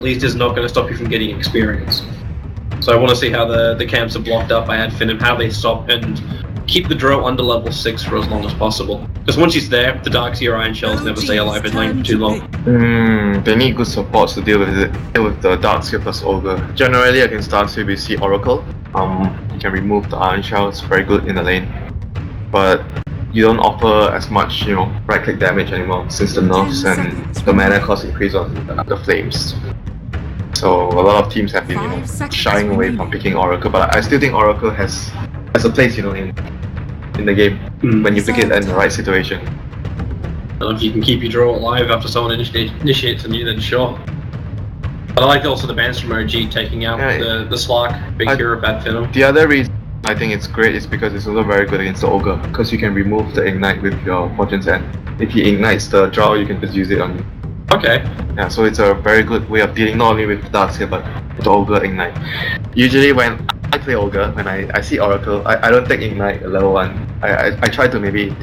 at least is not going to stop you from getting experience. So I want to see how the camps are blocked up. I had Finem, how they stop and keep the drill under level 6 for as long as possible. Because once he's there, the Darkseer Iron Shells never stay alive in lane for too long. They need good supports to deal with it. Deal with the Darkseer plus Ogre. Generally against Darkseer we see Oracle. You can remove the Iron Shell, it's very good in the lane. But you don't offer as much, right click damage anymore since the nerfs and the mana cost increase of the flames. So a lot of teams have been shying away from picking Oracle, but I still think Oracle has a place, in the game when you pick it in the right situation. And if you can keep your draw alive after someone initiates on you, then sure. But I like also the bans from OG taking out the Slark, big hero bad Finem. The other reason I think it's great is because it's also very good against the Ogre, because you can remove the Ignite with your Fortune's End. If he ignites the draw, you can just use it on you. Okay. Yeah, so it's a very good way of dealing not only with Darkseer but with the Ogre Ignite. Usually when I play Ogre, when I see Oracle, I don't take Ignite at level 1. I try to maybe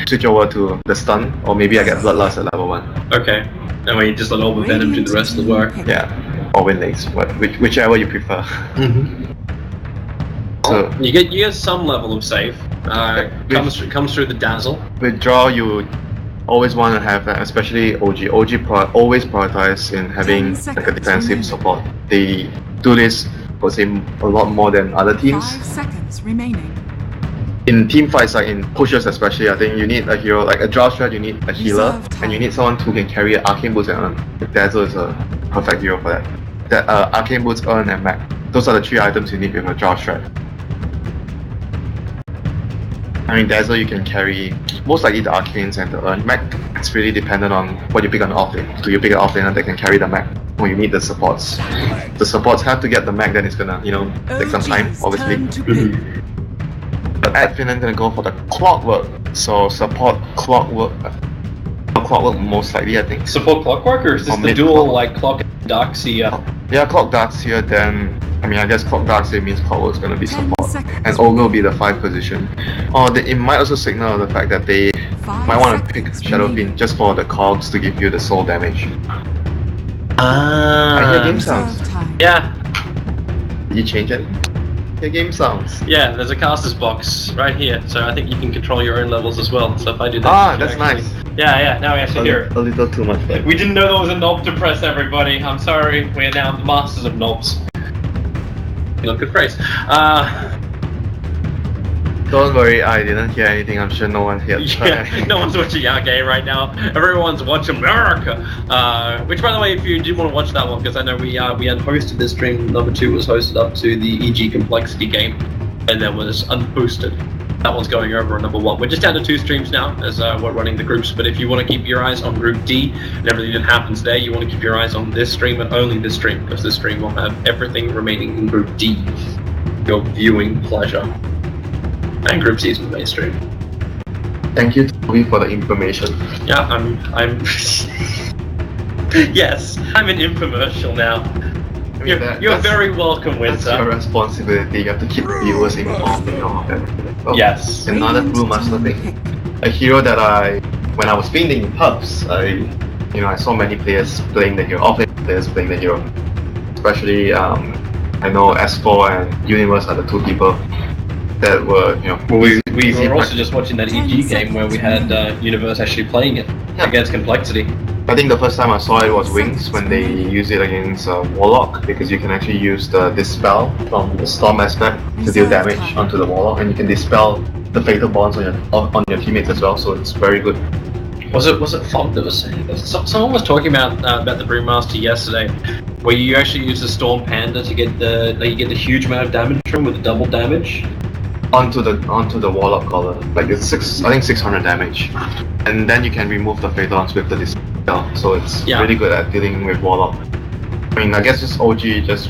switch over to the stun, or maybe I get Bloodlust at level 1. Okay. And when you just let all the Venom do the rest of the work. Yeah, or Wind Lace, whichever you prefer. So you get some level of save. Comes through the Dazzle. With draw, you always want to have, especially OG. Always prioritize in having like a defensive support. They do this, I would say, a lot more than other teams. 5 seconds remaining. In team fights, like in pushes especially, I think you need a hero, like a draw strat, you need a healer, and you need someone who can carry Arcane Boots and Urn. Dazzle is a perfect hero for that. Arcane Boots, Urn, and Mag. Those are the 3 items you need with a draw strat. I mean, Dazzle you can carry most likely the Arcanes and the Urn. Mag, it's really dependent on what you pick on the offlane. Do you pick an offlaner that can carry the Mag? Or you need the supports. The supports have to get the Mag, then it's gonna, take some time, obviously. But at Finem, gonna go for the Clockwork. So support Clockwork. Clockwork most likely, I think. Support Clockwork, or is this the dual like Clock and Darkseer? Yeah, Clock Darkseer, then I guess Clock Darkseer means Clockwork's gonna be support. And Ogre will be the 5 position. Or it might also signal the fact that they might want to pick Shadowfiend just for the cogs to give you the soul damage. I hear game sounds. Yeah. Did you change it? Your game sounds. Yeah, there's a caster's box right here, so I think you can control your own levels as well. So if I do that, that's nice. Yeah, now we actually hear it. A little too much. We didn't know there was a knob to press, everybody. I'm sorry, we are now the masters of knobs. Not good phrase. Don't worry, I didn't hear anything. I'm sure no one heard. Yeah, no one's watching our game right now. Everyone's watching America. Which, by the way, if you did want to watch that one, because I know we had hosted this stream. Number 2 was hosted up to the EG Complexity game, and then was unboosted. That one's going over on number 1. We're just down to 2 streams now, as we're running the groups. But if you want to keep your eyes on Group D and everything that happens there, you want to keep your eyes on this stream and only this stream, because this stream will have everything remaining in Group D. Your viewing pleasure. And Group C is the main stream. Thank you, Toby, for the information. Yeah, I'm. Yes, I'm an infomercial now. You're very welcome, Winter. That's your responsibility. You have to keep the viewers informed in all of that. Well, yes. Another Brewmaster thing. A hero that when I was fiending pubs, I saw many players playing the hero, offlane players playing the hero. Especially, I know S4 and Universe are the 2 people that were, we were also just watching that EG game where we had Universe actually playing it against Complexity. I think the first time I saw it was Wings when they used it against Warlock, because you can actually use the Dispel from the Storm aspect to deal damage onto the Warlock, and you can dispel the Fatal Bonds on your teammates as well, so it's very good. Was it Fog that was saying this? Someone was talking about the Brewmaster yesterday, where you actually use the Storm Panda to get the huge amount of damage from with the double damage onto the Warlock collar. Like it's 600 damage, and then you can remove the Fatal Bonds with the Dispel. So it's really good at dealing with Warlock. I mean, I guess just OG just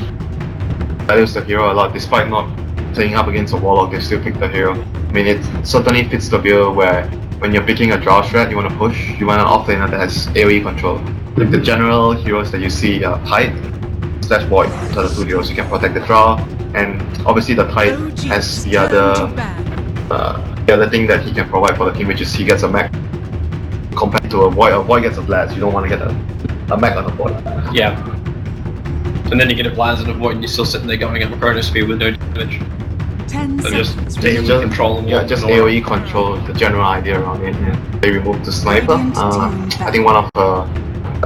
values the hero a lot, despite not playing up against a Warlock, they still pick the hero. I mean, it certainly fits the bill where when you're picking a draw strat, you want to push, you want an offlaner that has AoE control. Like the general heroes that you see are Tide / Void. Those are the 2 heroes you can protect the draw, and obviously the Tide has the other thing that he can provide for the team, which is he gets a mech. Compared to a Void gets a blast, you don't want to get a mech on a Void. Yeah. And then you get a Blazon Avoid and you're still sitting there going at Macrono speed with no damage. 10 So seconds. just AoE control. Yeah, just AoE control, the general idea around it. Yeah. They removed the sniper. I think one of the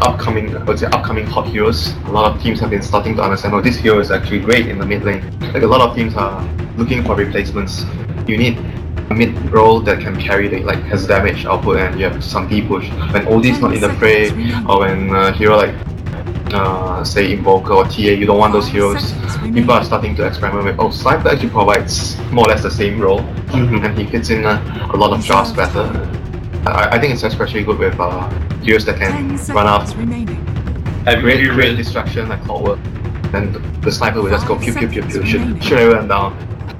upcoming hot heroes. A lot of teams have been starting to understand, oh, this hero is actually great in the mid lane. Like a lot of teams are looking for replacements. You need a mid role that can carry the, like, has damage output, and you have some D-push. When OD is not in the fray, or when a hero like say Invoker or TA, you don't want those heroes. People are starting to experiment with, oh, Sniper actually provides more or less the same role, and he fits in a lot of jobs better. I think it's especially good with heroes that can run out, create distraction like clockwork, and the Sniper will just go pew pew pew pew, shoot everyone down.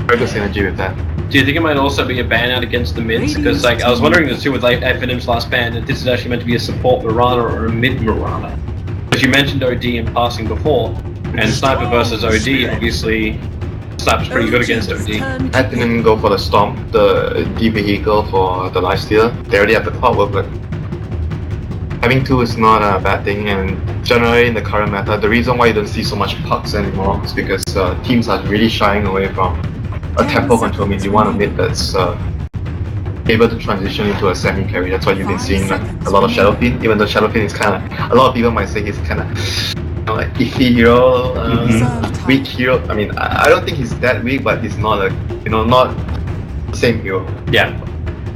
Very good synergy with that. Do you think it might also be a ban out against the mids? Because like I was wondering this too with like Finim's last ban, if this is actually meant to be a support Mirana or a mid Mirana. Because you mentioned OD in passing before, and Sniper versus OD, obviously Sniper's pretty good against OD. I didn't go for the Stomp, the D vehicle for the lifesteal. They already have the clockwork, but having two is not a bad thing, and generally in the current meta, the reason why you don't see so much pucks anymore is because teams are really shying away from a tempo control mid. You want a mid that's able to transition into a semi-carry. That's why you've been seeing like a lot of Shadowfiend, even though Shadowfiend is kind of, a lot of people might say he's kind of, you know, like iffy hero, weak hero. I mean, I don't think he's that weak, but he's not a, you know, not the same hero. Yeah,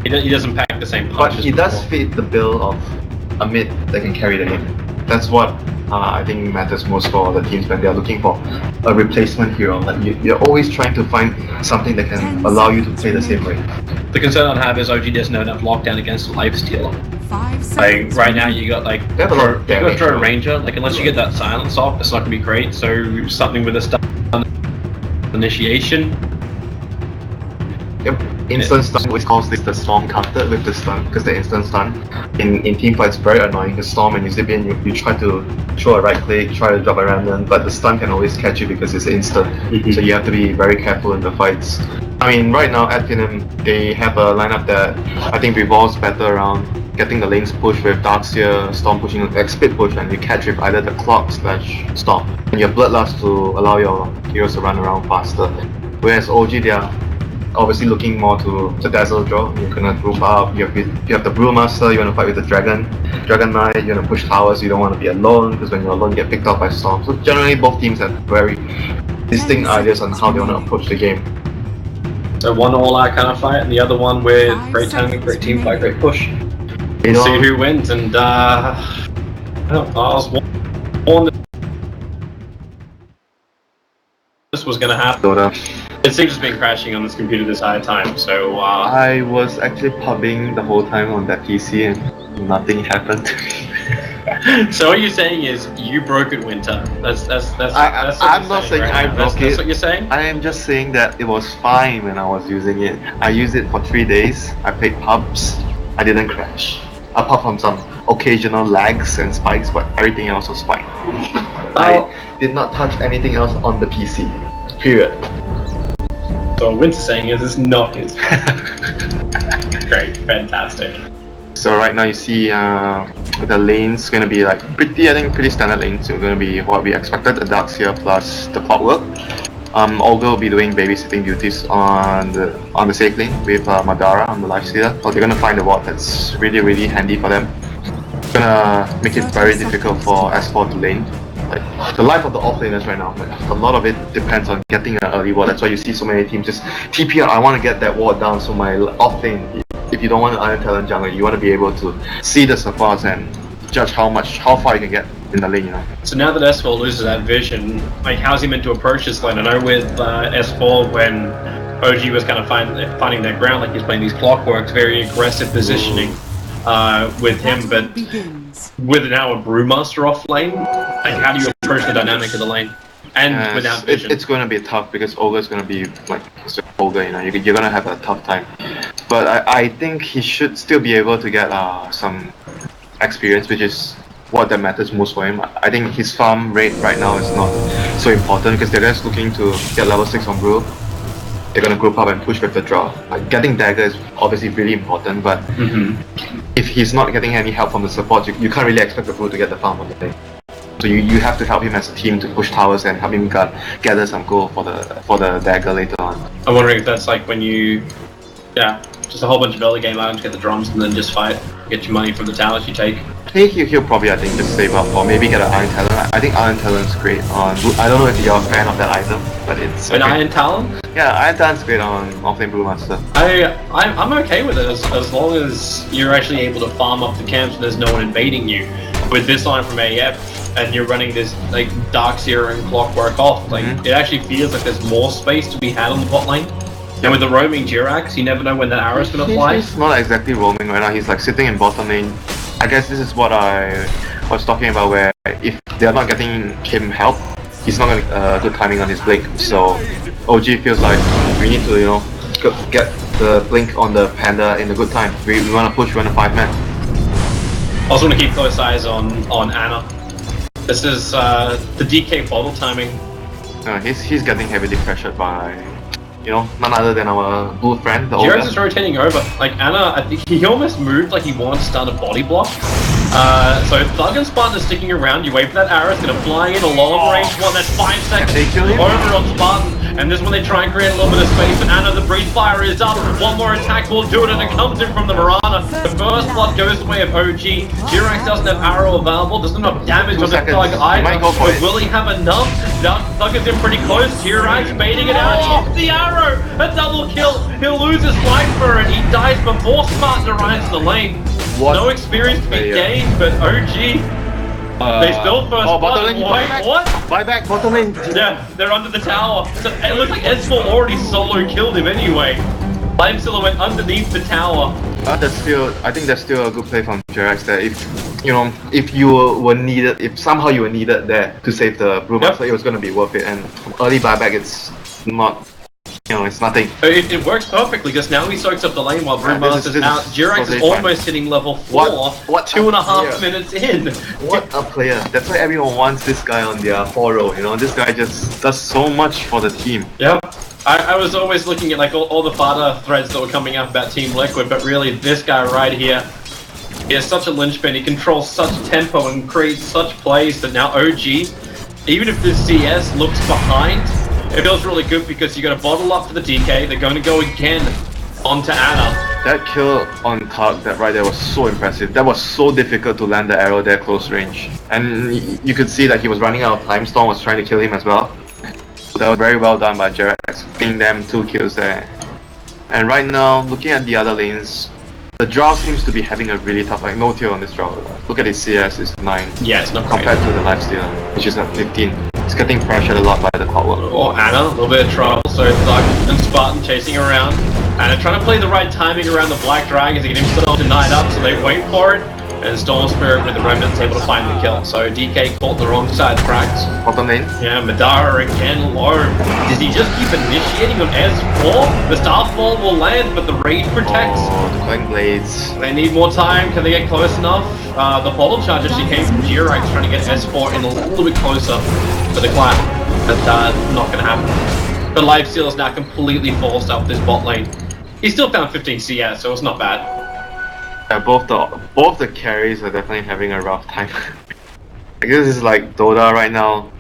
he doesn't pack the same punches. But he does fit the bill of a mid that can carry the game. That's what I think matters most for the teams when they are looking for a replacement hero. Like you're always trying to find something that can allow you to play the same way. The concern I'd have is OG doesn't have enough lockdown against lifesteal. Like right now you got like you got throw a ranger, like unless you get that silence off, it's not gonna be great. So something with a stun initiation. Yep. Instant stun always calls this the storm counter with the stun, because the instant stun in teamfights is very annoying. The storm, and you zip in, you try to throw a right click, try to drop a random, but the stun can always catch you because it's instant. So you have to be very careful in the fights. I mean, right now at Finem, they have a lineup that I think revolves better around getting the lanes pushed with Darkseer, Storm pushing like split push, and you catch with either the Clock/Storm. And your Bloodlust to allow your heroes to run around faster. Whereas OG, they are obviously looking more to dazzle draw. You're gonna group up, you have the Brewmaster, you wanna fight with the Dragon Knight, you wanna push towers, you don't wanna be alone, because when you're alone you get picked up by Storm. So generally both teams have very distinct ideas on how they wanna approach the game. So one all-out kind of fight, and the other one with great timing, great team fight, great push. You know, see who wins, and I was warned this was gonna happen. Dota. It seems it's been crashing on this computer this entire time, so I was actually pubbing the whole time on that PC and nothing happened. So what you're saying is you broke it, Winter. That's I'm not saying I broke it. That's what you're saying? I am just saying that it was fine when I was using it. I used it for 3 days. I played pubs. I didn't crash. Apart from some occasional lags and spikes, but everything else was fine. I did not touch anything else on the PC. Period. So what Winter's saying is it's not his. Great, fantastic. So right now you see the lanes gonna be like pretty standard lanes. So gonna be what we expected, the Darkseer plus the Clockwork. Olga will be doing babysitting duties on the safe lane with Madara on the lifesteal. So they're gonna find a ward that's really handy for them. It's gonna make it very difficult for S4 to lane. Like, the life of the off laners right now, like, a lot of it depends on getting an early ward. That's why you see so many teams just TP out. I want to get that ward down so my off lane, if you don't want an Iron Talent jungle, you want to be able to see the supports and judge how far you can get in the lane, you know. So now that S4 loses that vision, like how's he meant to approach this lane? I know with S4 when OG was kind of finding that ground, like he's playing these Clockworks, very aggressive positioning with him, but with now a Brewmaster off lane, like how do you approach the dynamic of the lane? And without vision? It's going to be tough because Olga's going to be like Olga, you know, you're going to have a tough time. But I think he should still be able to get some experience, which is what that matters most for him. I think his farm rate right now is not so important because they're just looking to get level 6 on Brew. They're going to group up and push with the draw. Like, getting dagger is obviously really important, but if he's not getting any help from the support, you can't really expect the Brew to get the farm on the day. So you have to help him as a team to push towers and help him gather some gold for the dagger later on. I'm wondering if that's like when you, just a whole bunch of early game items, get the drums, and then just fight, get your money from the towers you take. He'll probably, I think, just save up or maybe get an Iron Talon. I think Iron Talon's great on... I don't know if you're a fan of that item, but it's... An Iron Talon? Yeah, Iron Talon's great on Offlane Brewmaster. I'm okay with it as long as you're actually able to farm up the camps and there's no one invading you. With this line from AF, and you're running this like Darkseer and Clockwork off, like it actually feels like there's more space to be had on the bot lane. And with the roaming Jirax, you never know when that arrow's gonna fly. He's not exactly roaming right now, he's like sitting in bottom lane. I guess this is what I was talking about, where if they're not getting him help, he's not gonna good timing on his blink. So OG feels like we need to, you know, get the blink on the panda in a good time. We wanna push, we wanna 5-man. Also want to keep close eyes on Ana. This is the DK bottle timing. He's getting heavily pressured by, you know, none other than our blue friend, the Jirax is rotating over. Like Ana, I think he almost moved like he wanted to start a body block. So Thug and Spartan are sticking around. You wait for that arrow, it's gonna fly in a long range one. That's 5 seconds over on Spartan. And this one they try and create a little bit of space. But Ana, the breeze fire is up. One more attack will do it, and it comes in from the Mirana. The first blood goes the way of OG. Jirax doesn't have arrow available. Doesn't have enough damage on the Thug either. But will he have enough? Thug is in pretty close. Jirax baiting it out. Off the arrow. A double kill. He'll lose his life for it. He dies before Spartan arrives in the lane. No experience to be gained, but OG, they still first blood. What? Buyback, bottom lane. Yeah, they're under the tower. So it looks like S4 already solo killed him anyway. Flame Silhouette underneath the tower. I think that's still a good play from Jirax there. If you were needed, if somehow you were needed there to save the Brewmaster, it was going to be worth it. And early buyback, it's not. It's nothing. It works perfectly because now he soaks up the lane while Brewmaster's out. Jirax is almost hitting level 4, what 2.5 minutes in. What a player. That's why everyone wants this guy on their 4-row, you know. This guy just does so much for the team. Yep. I was always looking at like all the fodder threads that were coming out about Team Liquid, but really this guy right here is such a linchpin. He controls such tempo and creates such plays that now OG, even if this CS looks behind, it feels really good because you got a bottle up for the DK. They're going to go again onto Ana. That kill on Tug, that right there was so impressive. That was so difficult to land the arrow there close range. And you could see that he was running out of time. Storm was trying to kill him as well. That was very well done by Jirax, getting them 2 kills there. And right now, looking at the other lanes, the Drow seems to be having a really tough, like no tier on this Drow. Look at his CS, it's 9. Yeah, it's not compared to the Lifestealer, which is at 15. It's getting pressured a lot by the Clockwork. Oh, Ana, a little bit of trouble. So Thug and Spartan chasing around. Ana trying to play the right timing around the Black Dragon to get himself denied up, so they wait for it. And Storm Spirit with the Remnant's able to find the kill. So DK caught the wrong side cracks. Bottom lane. Yeah, Madara again low. Does he just keep initiating on S4? The Starfall will land, but the raid protects. Oh, the Coin Blades. They need more time. Can they get close enough? The bottle charge actually came from Jirax trying to get S4 in a little bit closer to the clap. But not going to happen. But Lifesteal is now completely forced up this bot lane. He still found 15 CS, so it's not bad. Yeah, both the carries are definitely having a rough time. This is like Dota right now.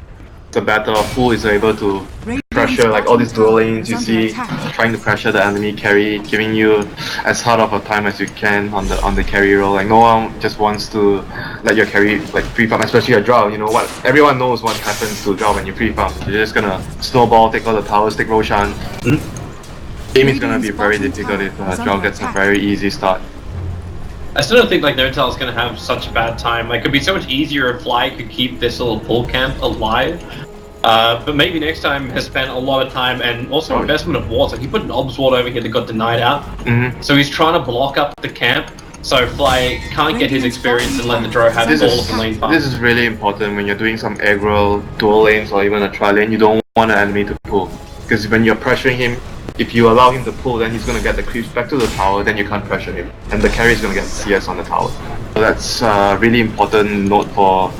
It's a battle of who is able to pressure, like all these dual lanes you see, trying to pressure the enemy carry, giving you as hard of a time as you can on the carry roll. Like no one just wants to let your carry like pre-farm, especially a Drow. You know what? Everyone knows what happens to Drow when you pre-farm. You're just gonna snowball, take all the towers, take Roshan. Game is gonna be very difficult if Drow gets a very easy start. I still don't think like Notal is going to have such a bad time. Like, it could be so much easier if Fly could keep this little pull camp alive. But maybe next time has spent a lot of time and also investment of wards. Like, he put an Obs ward over here that got denied out. So he's trying to block up the camp. So Fly can't get his experience and let the Drow have all of the lane farm. This is really important when you're doing some aggro dual lanes or even a tri lane. You don't want an enemy to pull. Because when you're pressuring him, if you allow him to pull, then he's going to get the creeps back to the tower, then you can't pressure him. And the carry is going to get CS on the tower. So that's a really important note for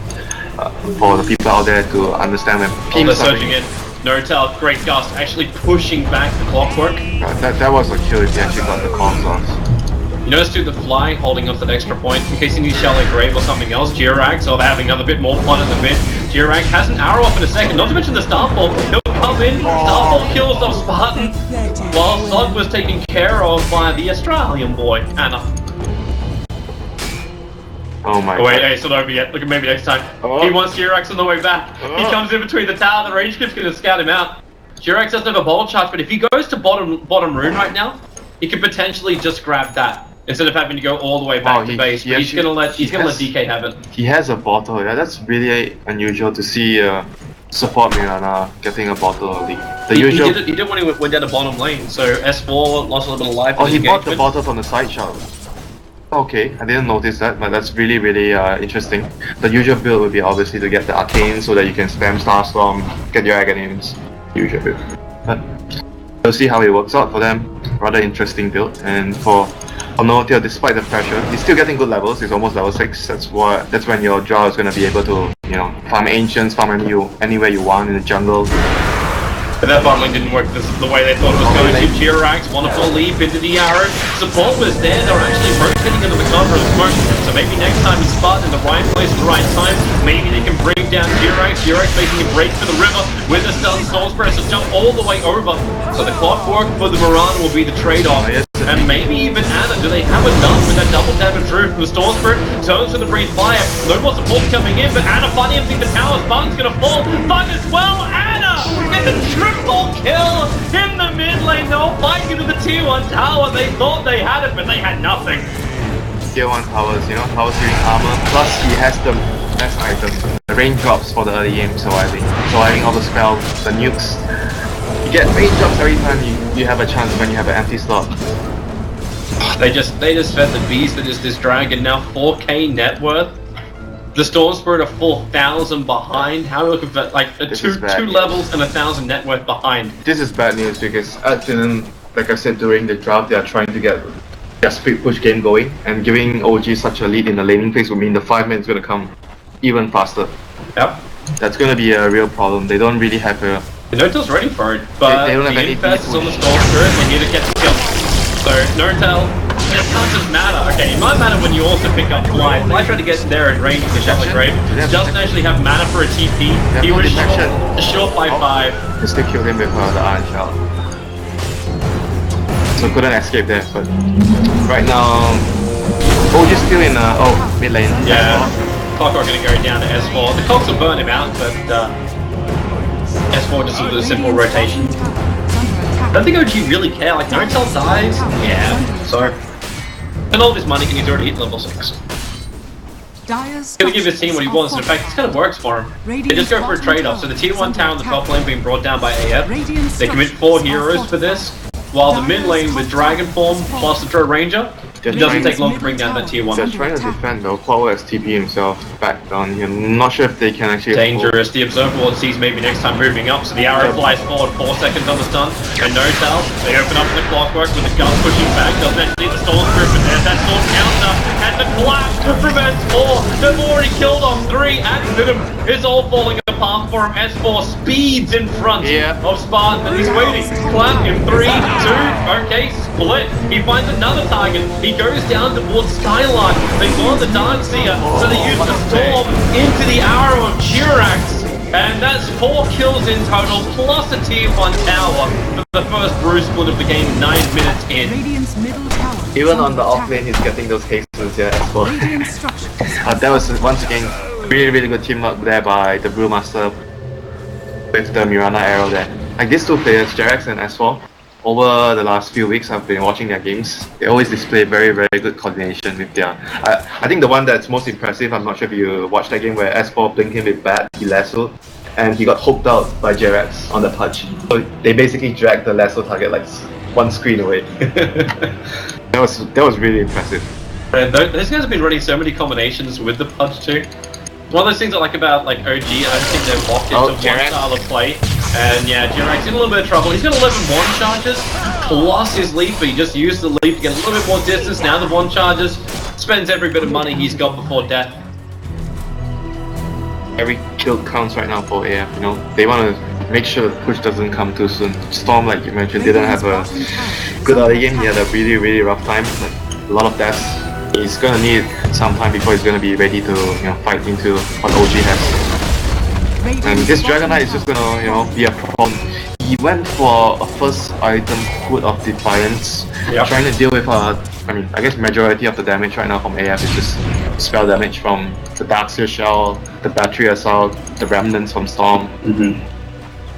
the people out there to understand when teams are surging in. Notal, great gust, actually pushing back the Clockwork. That was a kill if he actually got the comms off. You notice too the Fly holding up that extra point in case he needs Shallow Grave or something else. Jirax, or they're having another bit more fun in the mid. Jirax has an arrow off in a second, not to mention the Starfall. He'll come in, Starfall kills off Spartan, while Sog was taken care of by the Australian boy, Anna. Oh my wait, god. hey, it's not over yet. Look at maybe next time. He wants Jirax on the way back. He comes in between the tower, the range kip's gonna scout him out. Jirax doesn't have a bottle charge, but if he goes to bottom rune right now, he could potentially just grab that instead of having to go all the way back to base. But he's gonna let DK have it. He has a bottle. Yeah, that's really unusual to see support Mirana getting a bottle early. He did when he went down to bottom lane, so S4 lost a little bit of life. Oh, he bought the bottle from the side shot. Okay, I didn't notice that, but that's really interesting. The usual build would be obviously to get the arcane so that you can spam Starstorm, get your Aghanims. Usual build. But we'll see how it works out for them. Rather interesting build. And for Onotia, despite the pressure, he's still getting good levels. He's almost level 6. That's when your draw is gonna be able to, you know, farm ancients, farm anywhere you want in the jungle. But that bot lane didn't work the way they thought it was going to. Jirax, wonderful leap into the arrow. Support was there, they're actually rotating into the cover of the smoke. So maybe next time he's spot in the right place at the right time, maybe they can bring down Jirax. Jirax making a break for the river with a stun. Soul Press to jump all the way over. So the clockwork for the Mirana will be the trade-off. And maybe even Anna, do they have enough with that double dab of truth from the Storm Spirit? Turns to the Breathe Fire. No more support coming in, but Anna finally emptying the tower. Spartan's gonna fall. Fun as well, Anna! It's a triple kill in the mid lane. They were fighting into the tier 1 tower. They thought they had it, but they had nothing. Tier 1 towers, you know, power steering armor. Plus he has the best item, the raindrops for the early game surviving all the spells, the nukes. You get raindrops every time you have a chance when you have an empty slot. They just fed the beast that is this dragon. Now 4k net worth. The Storm Spirit are 4,000 behind. How are we looking for like two levels and 1,000 net worth behind? This is bad news because at Finem, like I said during the draft, they are trying to get their split push game going, and giving OG such a lead in the laning phase would mean the 5 minutes is going to come even faster. Yep. That's going to be a real problem. They don't really have a... The Notel's ready for it, but they don't have the any Infest is on the Storm Spirit, they need to get the kill. So, Notel, it can't just matter. Okay, it might matter when you also pick up Fly. Fly tried to get there at range with Shallow Grave. Doesn't actually have mana for a TP. He was short by 5. They still killed him with the Iron Shell. So couldn't escape there, but right now... Oh, you're still in mid lane. Yeah, Clockwork gonna go down to S4. The Cogs will burn him out, but S4 just with a simple rotation. I don't think OG really care, like Notel dies, yeah, so... And all of his money, and he's already hit level 6. He's gonna give his team what he wants, and in fact, it kind of works for him. They just go for a trade-off, so the tier 1 tower in the top lane being brought down by AF, they commit 4 heroes for this, while the mid lane with Dragon Form plus the Drow Ranger, it doesn't take long to bring down that tier 1. They're trying to defend though. Clockwork has TP himself back down here. I'm not sure if they can actually... Dangerous. The Observer Ward sees maybe next time moving up, so the arrow flies forward 4 seconds on the stun. And Notel, they open up the Clockwork with the gun pushing back. Doesn't actually hit the Storm Spirit, but there's that Storm counter. And the collapse prevents 4. They've already killed off 3, and Finem is all falling apart for him. S4 speeds in front of Spartan, and he's waiting. Clap in 3, 2, okay, split. He finds another target. He goes down towards Skylark. They want the Darkseer, so they use the Storm into the arrow of Jirax. And that's 4 kills in total, plus a tier 1 tower for the first Bruce split of the game, 9 minutes in. Even on the off lane, he's getting those hastens as well. That was once again really good teamwork there by the Brewmaster with the Mirana arrow there. Like these two players, Jirax and S4, over the last few weeks I've been watching their games. They always display very good coordination with their... I think the one that's most impressive, I'm not sure if you watched that game where S4 blinked him with Bat, he lassoed, and he got hooked out by Jirax on the touch. So they basically dragged the lasso target like 1 screen away. That was really impressive. And those guys have been running so many combinations with the punch too. One of those things I like about like OG, I don't think they're locked into one style of play. And yeah, Jirax in a little bit of trouble. He's got 11 one charges, plus his leap, but he just used the leap to get a little bit more distance. Now the one charges, spends every bit of money he's got before death. Every kill counts right now for AF, you know. They want to make sure the push doesn't come too soon. Storm, like you mentioned, didn't have a good early game. He had a really rough time. But a lot of deaths. He's gonna need some time before he's gonna be ready to fight into what OG has. And this Dragon Knight is just gonna be a problem. He went for a first item, Hood of Defiance, trying to deal with I guess majority of the damage right now from AF is just spell damage from the Darkseer Shell, the Battery Assault, the Remnants from Storm.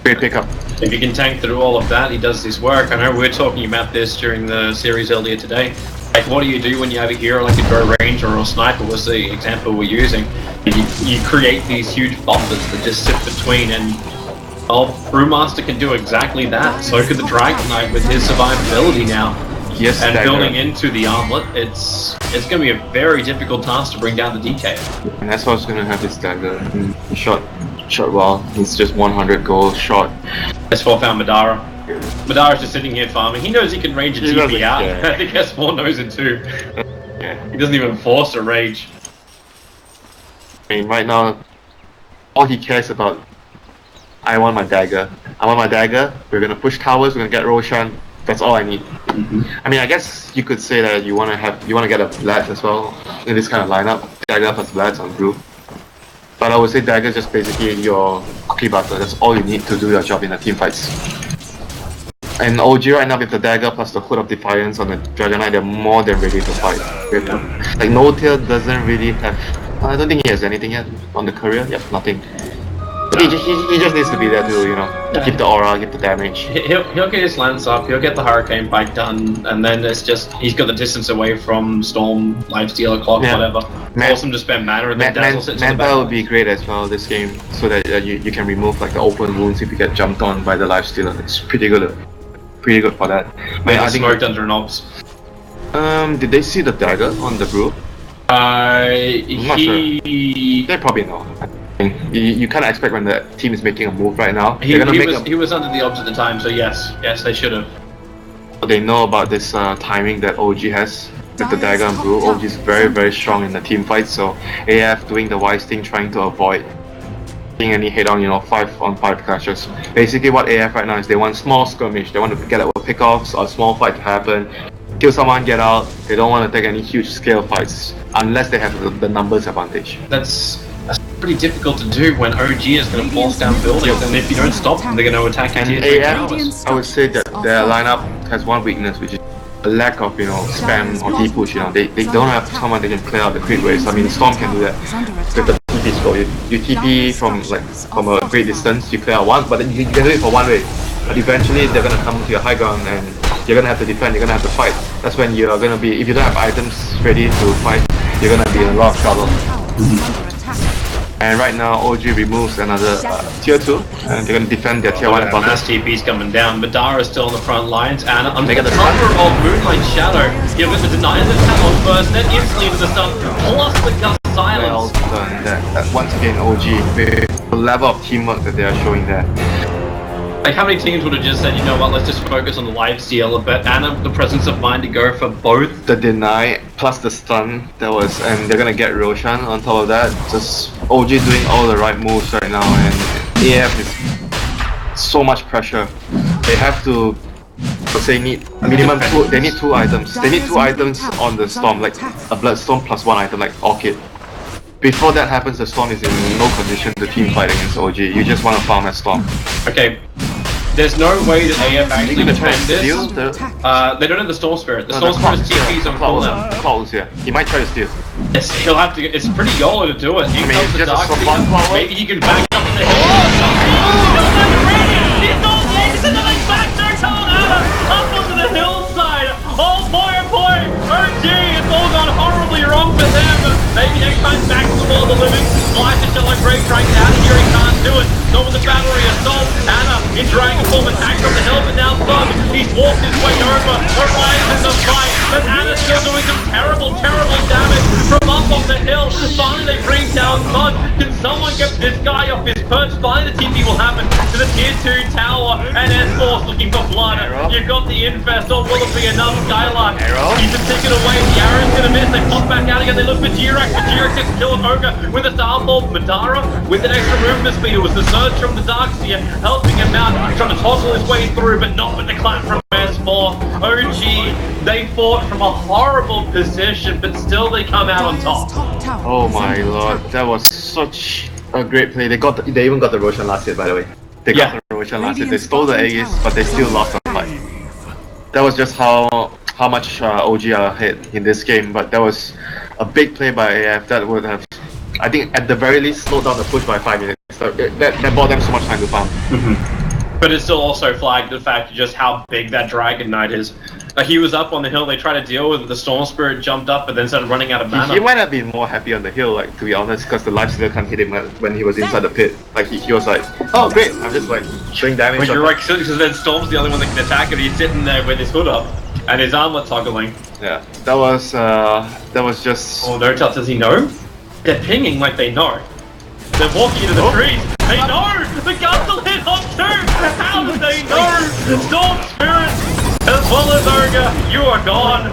Great pickup. If he can tank through all of that, he does his work. I know we were talking about this during the series earlier today. Like, what do you do when you have a hero like a Drow Ranger or a Sniper was the example we're using. You create these huge buffers that just sit between, and Brewmaster can do exactly that. So could the Dragon Knight with his survivability now. Yes, and building into the armlet, it's going to be a very difficult task to bring down the DK. And that's what's going to have his dagger. Shot well. He's just 100 gold shot. S4 found Madara. Madara's just sitting here farming. He knows he can range a TP out. I think S4 knows it too. He doesn't even force a rage. I mean, right now, all he cares about, I want my dagger. We're going to push towers, we're going to get Roshan. That's all I need. I mean, I guess you could say that you want to get a Blast as well in this kind of lineup. Dagger plus Blast on Brew. But I would say Dagger is just basically your cookie butter. That's all you need to do your job in the team fights. And OG right now with the Dagger plus the Hood of Defiance on the Dragon Knight, they're more than ready to fight. Like No Tail doesn't really have. I don't think he has anything yet on the career. Yep, nothing. He just needs to be there to keep the aura, keep the damage. He'll get his lance up, he'll get the Hurricane Bite done, and then it's just he's got the distance away from Storm, Lifesteal, Clock, whatever. Force him to spend mana, and then Dazzle sits in the back. Would be great as well this game, so that you can remove like the open wounds if you get jumped on by the Lifestealer. It's pretty good for that. I think smoked under an Ops. Did they see the dagger on the Brew? I'm not sure. They probably know. You kind of expect when the team is making a move right now. He was under the Ops at the time, so yes, they should have. They know about this timing that OG has with the dagger and Brew. OG is very, very strong in the team fight, so AF doing the wise thing, trying to avoid getting any head-on, 5-on-5 clashes. Basically what AF right now is they want small skirmish, they want to get pick-offs or a small fight to happen, kill someone, get out. They don't want to take any huge scale fights unless they have the numbers advantage. That's pretty difficult to do when OG is going to force down buildings, and if you don't stop them, they're going to attack you. And AF, I would say that their lineup has one weakness, which is a lack of spam or D-push. They don't have someone that can clear out the crit waves. I mean, Storm can do that with the TP scope. You TP from a great distance, you clear out one, but then you can do it for one wave. But eventually they're going to come to your high ground and you're going to have to defend, you're going to have to fight. That's when you're going to be, if you don't have items ready to fight, you're going to be in a lot of trouble. And right now, OG removes another tier 2, and they're going to defend their tier 1 advantage. Mass TP's coming down. Madara is still on the front lines, and under the cover of Moonlight Shadow, give it the deny the talon first, then instantly into the stun, plus the Gust Silence. Well done. Once again, OG, the level of teamwork that they are showing there. Like, how many teams would have just said, you know what, let's just focus on the lifesteal a bit, and the presence of mind to go for both? The deny plus the stun, and they're gonna get Roshan on top of that. Just OG doing all the right moves right now, and AF is so much pressure. They have to, let's say, need minimum they need 2 items. They need 2 items on the Storm, like a Bloodstorm plus 1 item, like Orchid. Before that happens, the Storm is in no condition to team fight against OG. You just want to farm that Storm. Okay. There's no way that AF actually defend this. They don't have the Storm Spirit. The Storm Spirit's TP's on cooldown. Claws, yeah. He might try to steal. Yes, he'll have to. It's pretty YOLO to do it. He comes to Dark maybe he can back up the hill. He's another back there, up onto the hillside. Oh boy, OG, it's all gone horribly wrong for them. Maybe next time back to the wall of the living. Life is still like great trying to out of here, he can't do it. So with the battery assault, Anna in trying to form attack from the hill, but now Thug, he's walked his way over, arises the fight, but Anna's still doing some terrible damage from up on the hill. Finally they bring down Thug. Can someone get this guy off his perch? Finally the TP will happen to the tier 2 tower, and S-Force looking for blood. You've got the Infest, or will it be enough? Skylark, he's been taken away, the arrow's gonna miss, they pop back out again, they look for G-Rex, but G-Rex gets killed Ogre with a Starfall. Madara with an extra movement speed. It was the surge from the Darkseer helping him out, trying to toggle his way through, but not with the clap from S4. OG, they fought from a horrible position, but still they come out on top. Oh my lord, that was such a great play. They even got the Roshan last hit, by the way. They got the Roshan last hit. They stole the Aegis, but they still lost the fight. That was just how much OG are ahead in this game, but that was a big play by AF that would have, I think, at the very least, slowed down the push by 5 minutes. So that bought them so much time to farm. But it still also flagged the fact of just how big that Dragon Knight is. Like, he was up on the hill, they tried to deal with it, the Storm Spirit jumped up, but then started running out of mana. He might have been more happy on the hill, like, to be honest, because the lifesteal can't hit him when he was inside the pit. Like, he was like, oh great, I'm just like doing damage. But you're right, because then Storm's the only one that can attack him, he's sitting there with his hood up, and his armlet toggling. Yeah, that was just... Oh, no, does he know? They're pinging like they know. They're walking into the trees. They know! The guns will hit on too! How do they know? Storm Spirit, as well as Ogre, you are gone.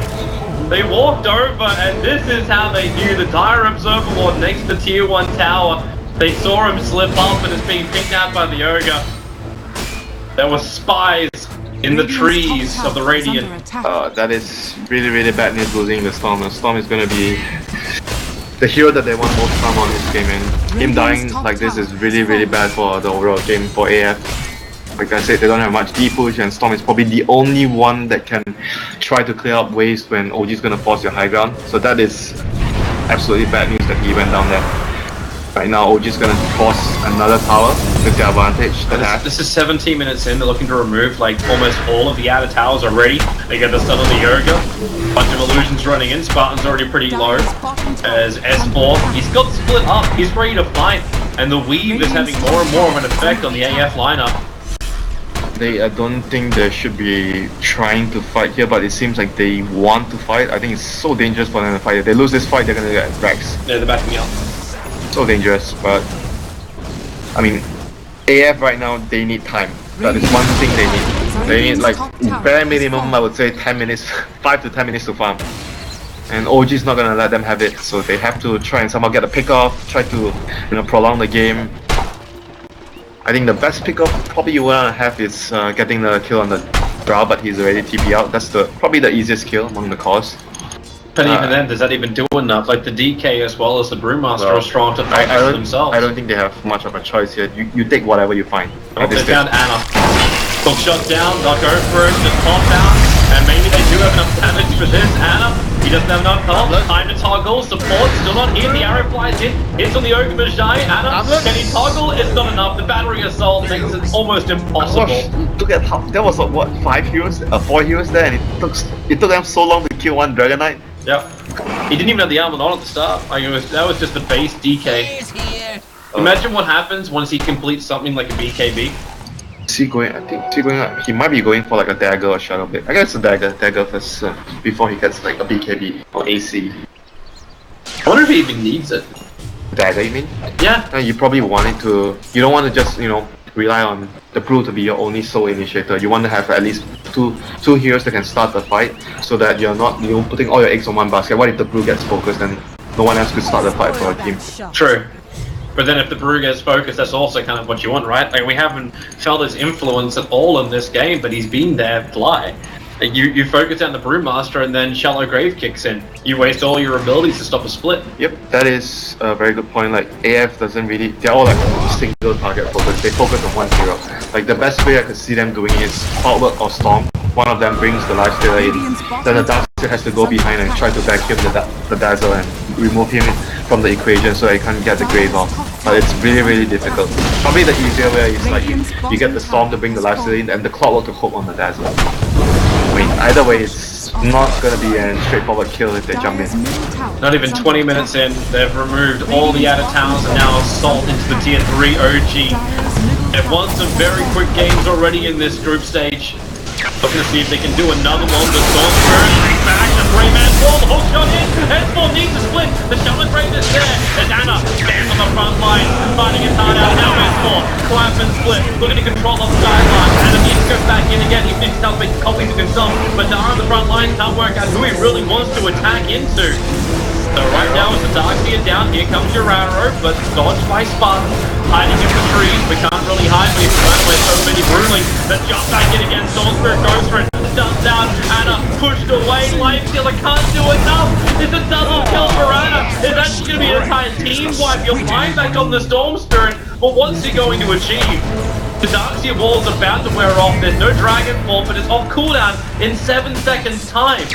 They walked over, and this is how they knew the Dire Observer Lord next to Tier 1 tower. They saw him slip up and is being picked out by the Ogre. There were spies in the trees of the Radiant. That is really, really bad news losing the Storm. The Storm is going to be the hero that they want most from on this game, and him dying like this is really, really bad for the overall game for AF. Like I said, they don't have much D-push, and Storm is probably the only one that can try to clear up waste when OG is going to force your high ground. So that is absolutely bad news that he went down there. Right now, OG is going to force another tower with the advantage that has. This is 17 minutes in, they're looking to remove like almost all of the outer towers already. They get the stun on the Ogre. Bunch of illusions running in, Spartan's already pretty low. As S4, he's got split up, he's ready to fight. And the weave is having more and more of an effect on the AF lineup. I don't think they should be trying to fight here, but it seems like they want to fight. I think it's so dangerous for them to fight. If they lose this fight, they're going to get Rex. Yeah, they're backing up. So dangerous, but I mean, AF right now, they need time. That is one thing they need. They need like bare minimum, I would say 10 minutes, 5 to 10 minutes to farm. And OG is not gonna let them have it, so they have to try and somehow get a pick off, try to prolong the game. I think the best pick off probably you wanna have is getting the kill on the Drow, but he's already TP out. That's probably the easiest kill among the cores. But even then, does that even do enough? Like the DK as well as the Brewmaster are strong to fight for themselves. I don't think they have much of a choice here. You take whatever you find. Oh, they found Anna. Hook shot down, they'll go for it, just pop out. And maybe they do have enough damage for this. Anna, he doesn't have enough health. Time to toggle, support, still not here. The arrow flies in, hits on the Ogre Magi. Anna, can he toggle? It's not enough. The battery assault makes it almost impossible. Look at how, there was what, 5 heroes, 4 heroes there, and it took them so long to kill one Dragon Knight. Yep. He didn't even have the armor on at the start. Like that was just the base DK. Imagine what happens once he completes something like a BKB. Is he going? I think he might be going for like a dagger or shadow blade. I guess a dagger first before he gets like a BKB or AC. I wonder if he even needs it. Dagger, you mean? Yeah. You probably want it to. You don't want to just rely on the Brew to be your only sole initiator. You want to have at least two heroes that can start the fight, so that you're not putting all your eggs on one basket. What if the Brew gets focused and no one else could start the fight for a team? True. But then if the Brew gets focused, that's also kind of what you want, right? Like we haven't felt his influence at all in this game, but he's been there fly. Like you focus on the Brewmaster and then Shallow Grave kicks in. You waste all your abilities to stop a split. Yep, that is a very good point. Like AF doesn't really, they're all like single target focus. They focus on one hero. Like the best way I could see them doing is Cloudwork or Storm. One of them brings the lifestealer in, then the Darkseer has to go behind and try to vacuum the Dazzle and remove him from the equation so he can't get the Grave off. But it's really, really difficult. Probably the easier way is like you get the Storm to bring the lifestealer in and the Cloudwork to hook on the Dazzle. I mean, either way, it's not gonna be a straightforward kill if they jump in. Not even 20 minutes in, they've removed all the outer towers and now assault into the tier 3 OG. They've won some very quick games already in this group stage. Looking to see if they can do another one. The Storm Spirit brings back the 3-man wall. The hook shot in. S4 needs to split. The Shaman Raid is there. As Anna stands on the front line, fighting his heart out. Now S4. Clamp and split. Looking to control the sideline. Anna needs to go back in again. He thinks he'll make copies of himself. But Dara on the front line can't work out who he really wants to attack into. So right now with the Darkseer down, here comes your arrow, but dodged by Spartan. Hiding in the trees, we can't really hide, we've run away so many brutally. The jump back in again, Storm Spirit goes for it. Does Lifestealer can't do enough. It's a double kill for Anna. It's actually going to be an entire team wipe. You're flying back on the Storm Spirit, but what's he going to achieve? The Darkseer wall is about to wear off. There's no Dragonfall, but it's off cooldown in 7 seconds time.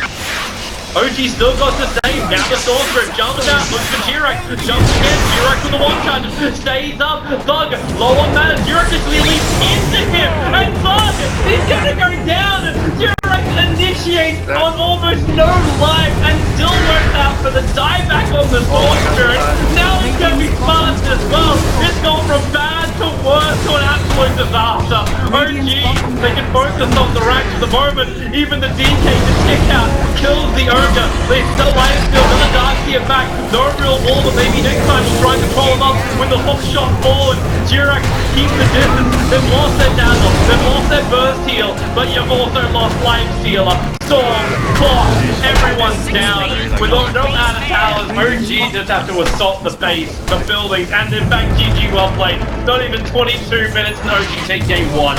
OG still got the save. Now the Storm Spirit jumps out, looks for Jirak, jumps again. Jirak with the one charge, stays up. Thug, low on mana. Jirak just leaps into him, and Thug is gonna go down. Jirak initiates on almost no life and still works out for the dieback on the Storm Spirit. Now it's gonna be fast as well. It's gone from bad to worse to an absolute disaster. OG, they can focus on the ranks at the moment. Even the DK to stick out kills the Ogre. They still Lifesteal, another Darkseer back. No real wall, but maybe next time we'll try and control them up with the hook shot forward. Jirak keeps the distance. They've lost their dazzle, they've lost their burst heal, but you've also lost Lifestealer. Storm, clock, everyone's down. With no out of towers, OG just have to assault the base, the buildings, and in fact GG well played. Not even 22 minutes and OG take game 1.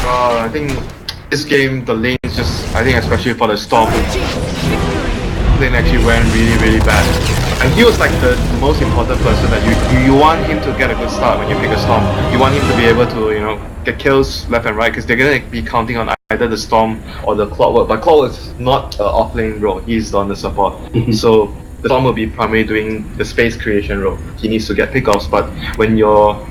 I think this game, the lanes just, I think especially for the Storm, lane actually went really bad. And he was like the most important person that you want him to get a good start when you pick a Storm. You want him to be able to, you know, get kills left and right, because they're gonna be counting on either the Storm or the Clockwork. But Clockwork is not an off-lane role, he's on the support. So the Storm will be primarily doing the space creation role. He needs to get pickoffs, but when your